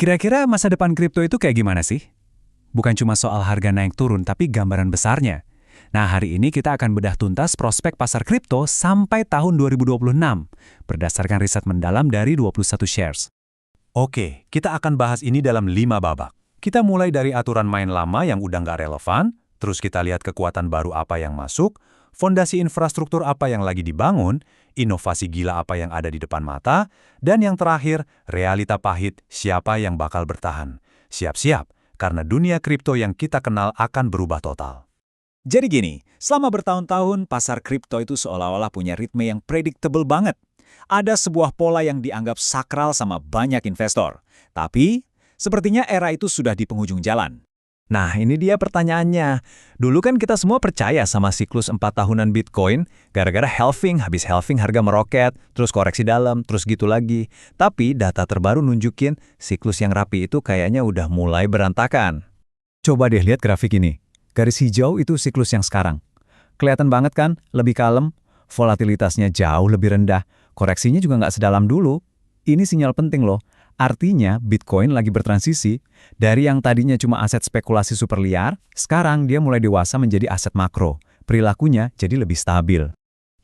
Kira-kira masa depan kripto itu kayak gimana sih? Bukan cuma soal harga naik turun, tapi gambaran besarnya. Nah, hari ini kita akan bedah tuntas prospek pasar kripto sampai tahun 2026, berdasarkan riset mendalam dari 21 shares. Oke, kita akan bahas ini dalam 5 babak. Kita mulai dari aturan main lama yang udah nggak relevan, terus kita lihat kekuatan baru apa yang masuk, fondasi infrastruktur apa yang lagi dibangun, inovasi gila apa yang ada di depan mata, dan yang terakhir, realita pahit siapa yang bakal bertahan. Siap-siap, karena dunia kripto yang kita kenal akan berubah total. Jadi gini, selama bertahun-tahun pasar kripto itu seolah-olah punya ritme yang predictable banget. Ada sebuah pola yang dianggap sakral sama banyak investor. Tapi, sepertinya era itu sudah di penghujung jalan. Nah, ini dia pertanyaannya. Dulu kan kita semua percaya sama siklus 4 tahunan Bitcoin, gara-gara halving, habis halving harga meroket, terus koreksi dalam, terus gitu lagi. Tapi data terbaru nunjukin siklus yang rapi itu kayaknya udah mulai berantakan. Coba deh lihat grafik ini. Garis hijau itu siklus yang sekarang. Kelihatan banget kan, lebih kalem, volatilitasnya jauh lebih rendah, koreksinya juga nggak sedalam dulu. Ini sinyal penting loh. Artinya, Bitcoin lagi bertransisi. Dari yang tadinya cuma aset spekulasi super liar, sekarang dia mulai dewasa menjadi aset makro. Perilakunya jadi lebih stabil.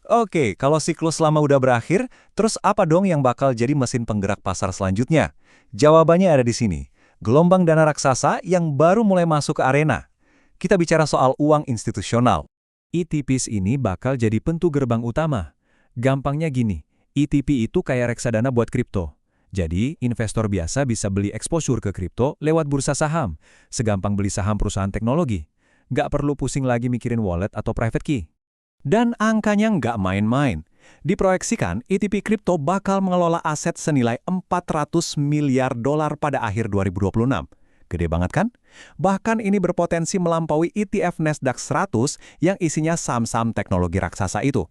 Oke, kalau siklus lama udah berakhir, terus apa dong yang bakal jadi mesin penggerak pasar selanjutnya? Jawabannya ada di sini. Gelombang dana raksasa yang baru mulai masuk ke arena. Kita bicara soal uang institusional. ETPs ini bakal jadi pintu gerbang utama. Gampangnya gini, ETP itu kayak reksadana buat kripto. Jadi, investor biasa bisa beli exposure ke kripto lewat bursa saham, segampang beli saham perusahaan teknologi. Nggak perlu pusing lagi mikirin wallet atau private key. Dan angkanya nggak main-main. Diproyeksikan, ETP kripto bakal mengelola aset senilai $400 miliar pada akhir 2026. Gede banget kan? Bahkan ini berpotensi melampaui ETF Nasdaq 100 yang isinya saham-saham teknologi raksasa itu.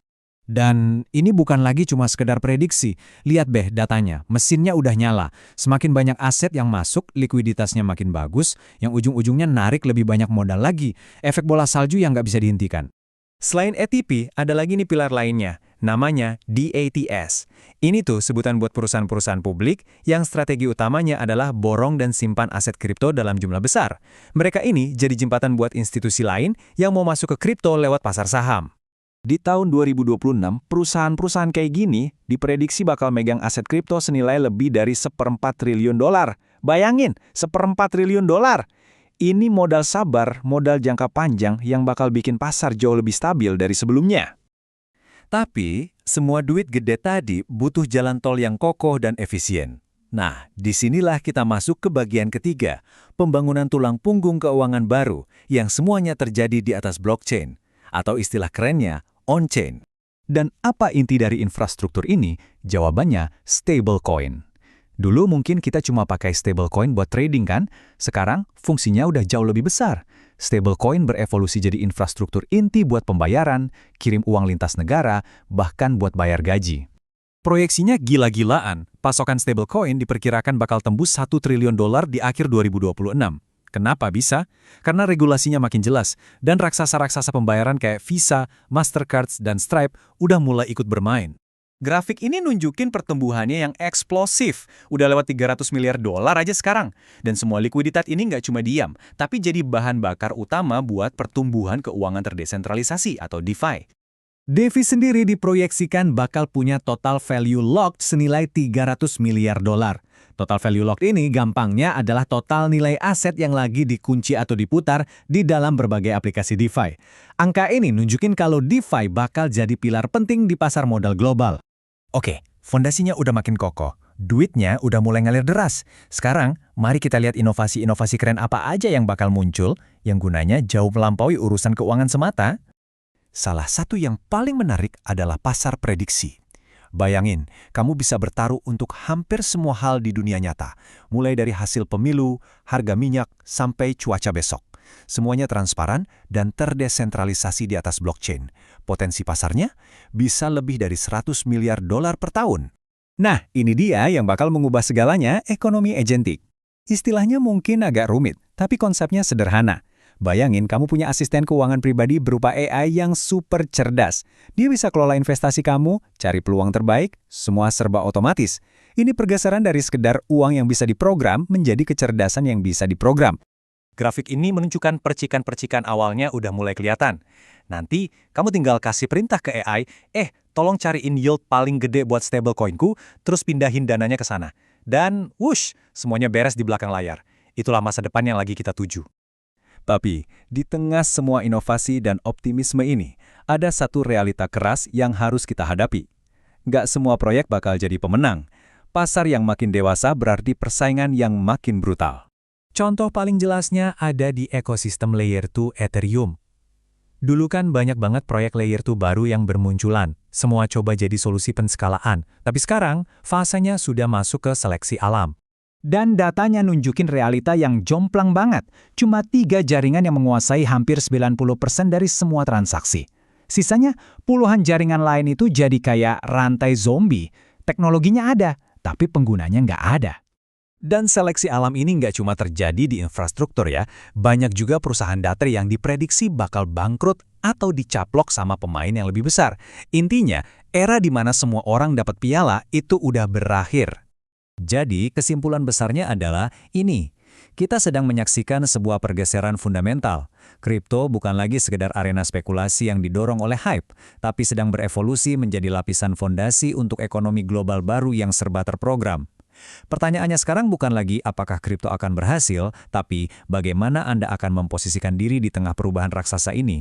Dan ini bukan lagi cuma sekedar prediksi. Lihat deh datanya, mesinnya udah nyala. Semakin banyak aset yang masuk, likuiditasnya makin bagus, yang ujung-ujungnya narik lebih banyak modal lagi. Efek bola salju yang nggak bisa dihentikan. Selain ETP, ada lagi nih pilar lainnya, namanya DATS. Ini tuh sebutan buat perusahaan-perusahaan publik yang strategi utamanya adalah borong dan simpan aset kripto dalam jumlah besar. Mereka ini jadi jembatan buat institusi lain yang mau masuk ke kripto lewat pasar saham. Di tahun 2026, perusahaan-perusahaan kayak gini diprediksi bakal megang aset kripto senilai lebih dari $1,4 triliun. Bayangin, $1,4 triliun. Ini modal sabar, modal jangka panjang yang bakal bikin pasar jauh lebih stabil dari sebelumnya. Tapi, semua duit gede tadi butuh jalan tol yang kokoh dan efisien. Nah, disinilah kita masuk ke bagian ketiga, pembangunan tulang punggung keuangan baru yang semuanya terjadi di atas blockchain, atau istilah kerennya, on-chain. Dan apa inti dari infrastruktur ini? Jawabannya, stablecoin. Dulu mungkin kita cuma pakai stablecoin buat trading kan? Sekarang fungsinya udah jauh lebih besar. Stablecoin berevolusi jadi infrastruktur inti buat pembayaran, kirim uang lintas negara, bahkan buat bayar gaji. Proyeksinya gila-gilaan. Pasokan stablecoin diperkirakan bakal tembus $1 triliun di akhir 2026. Kenapa bisa? Karena regulasinya makin jelas, dan raksasa-raksasa pembayaran kayak Visa, Mastercard, dan Stripe udah mulai ikut bermain. Grafik ini nunjukin pertumbuhannya yang eksplosif. Udah lewat $300 miliar aja sekarang. Dan semua likuiditas ini nggak cuma diam, tapi jadi bahan bakar utama buat pertumbuhan keuangan terdesentralisasi atau DeFi. DeFi sendiri diproyeksikan bakal punya total value locked senilai $300 miliar. Total value locked ini gampangnya adalah total nilai aset yang lagi dikunci atau diputar di dalam berbagai aplikasi DeFi. Angka ini nunjukin kalau DeFi bakal jadi pilar penting di pasar modal global. Oke, fondasinya udah makin kokoh. Duitnya udah mulai ngalir deras. Sekarang, mari kita lihat inovasi-inovasi keren apa aja yang bakal muncul, yang gunanya jauh melampaui urusan keuangan semata. Salah satu yang paling menarik adalah pasar prediksi. Bayangin, kamu bisa bertaruh untuk hampir semua hal di dunia nyata, mulai dari hasil pemilu, harga minyak, sampai cuaca besok. Semuanya transparan dan terdesentralisasi di atas blockchain. Potensi pasarnya bisa lebih dari $100 miliar per tahun. Nah, ini dia yang bakal mengubah segalanya, ekonomi agentik. Istilahnya mungkin agak rumit, tapi konsepnya sederhana. Bayangin kamu punya asisten keuangan pribadi berupa AI yang super cerdas. Dia bisa kelola investasi kamu, cari peluang terbaik, semua serba otomatis. Ini pergeseran dari sekedar uang yang bisa diprogram menjadi kecerdasan yang bisa diprogram. Grafik ini menunjukkan percikan-percikan awalnya udah mulai kelihatan. Nanti, kamu tinggal kasih perintah ke AI, tolong cariin yield paling gede buat stablecoin-ku, terus pindahin dananya ke sana. Dan, wush, semuanya beres di belakang layar. Itulah masa depan yang lagi kita tuju. Tapi, di tengah semua inovasi dan optimisme ini, ada satu realita keras yang harus kita hadapi. Nggak semua proyek bakal jadi pemenang. Pasar yang makin dewasa berarti persaingan yang makin brutal. Contoh paling jelasnya ada di ekosistem Layer 2 Ethereum. Dulu kan banyak banget proyek Layer 2 baru yang bermunculan. Semua coba jadi solusi penskalaan. Tapi sekarang, fasenya sudah masuk ke seleksi alam. Dan datanya nunjukin realita yang jomplang banget. Cuma 3 jaringan yang menguasai hampir 90% dari semua transaksi. Sisanya, puluhan jaringan lain itu jadi kayak rantai zombie. Teknologinya ada, tapi penggunanya nggak ada. Dan seleksi alam ini nggak cuma terjadi di infrastruktur ya, banyak juga perusahaan data yang diprediksi bakal bangkrut atau dicaplok sama pemain yang lebih besar. Intinya, era di mana semua orang dapat piala itu udah berakhir. Jadi, kesimpulan besarnya adalah ini. Kita sedang menyaksikan sebuah pergeseran fundamental. Kripto bukan lagi sekedar arena spekulasi yang didorong oleh hype, tapi sedang berevolusi menjadi lapisan fondasi untuk ekonomi global baru yang serba terprogram. Pertanyaannya sekarang bukan lagi apakah kripto akan berhasil, tapi bagaimana Anda akan memposisikan diri di tengah perubahan raksasa ini.